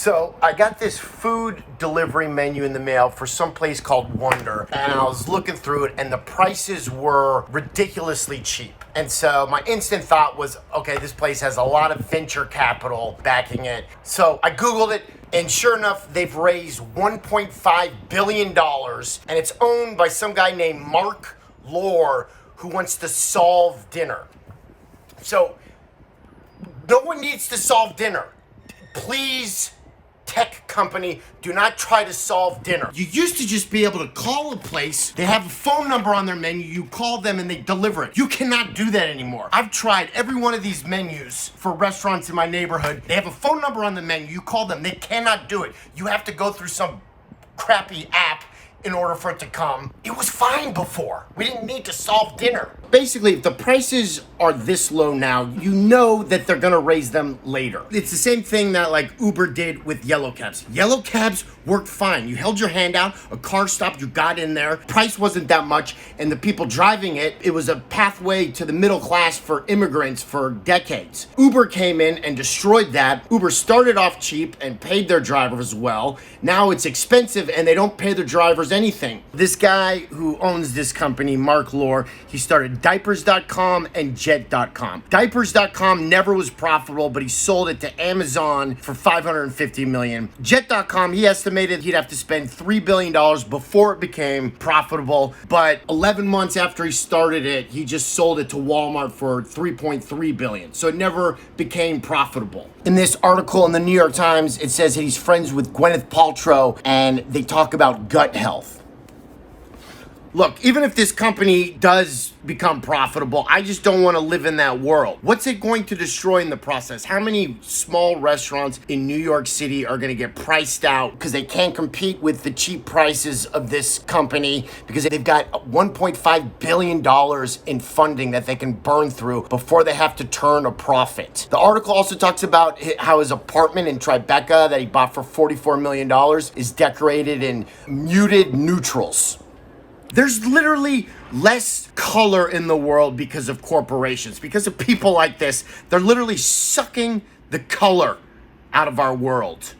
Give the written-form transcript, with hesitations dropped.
So I got this food delivery menu in the mail for some place called Wonder, and I was looking through it, and the prices were ridiculously cheap. And so my instant thought was, okay, this place has a lot of venture capital backing it. So I Googled it, and sure enough, they've raised $1.5 billion, and it's owned by some guy named Mark Lore, who wants to solve dinner. So no one needs to solve dinner. Please, tech company, do not try to solve dinner. You used to just be able to call a place, they have a phone number on their menu, you call them and they deliver it. You cannot do that anymore. I've tried every one of these menus for restaurants in my neighborhood. They have a phone number on the menu, you call them, they cannot do it. You have to go through some crappy app in order for it to come. It was fine before. We didn't need to solve dinner. Basically, if the prices are this low now, you know that they're gonna raise them later. It's the same thing that like Uber did with yellow cabs. Yellow cabs worked fine. You held your hand out, a car stopped, you got in there. Price wasn't that much, and the people driving it, it was a pathway to the middle class for immigrants for decades. Uber came in and destroyed that. Uber started off cheap and paid their drivers well. Now it's expensive and they don't pay their drivers anything. This guy who owns this company, Mark Lore, he started Diapers.com and Jet.com. Diapers.com never was profitable, but he sold it to Amazon for $550 million. Jet.com, he estimated he'd have to spend $3 billion before it became profitable, but 11 months after he started it, he just sold it to Walmart for $3.3 billion. So it never became profitable. In this article in the New York Times, it says that he's friends with Gwyneth Paltrow and they talk about gut health. Look, even if this company does become profitable, I just don't want to live in that world. What's it going to destroy in the process? How many small restaurants in New York City are going to get priced out because they can't compete with the cheap prices of this company because they've got $1.5 billion in funding that they can burn through before they have to turn a profit. The article also talks about how his apartment in Tribeca that he bought for $44 million is decorated in muted neutrals. There's literally less color in the world because of corporations, because of people like this. They're literally sucking the color out of our world.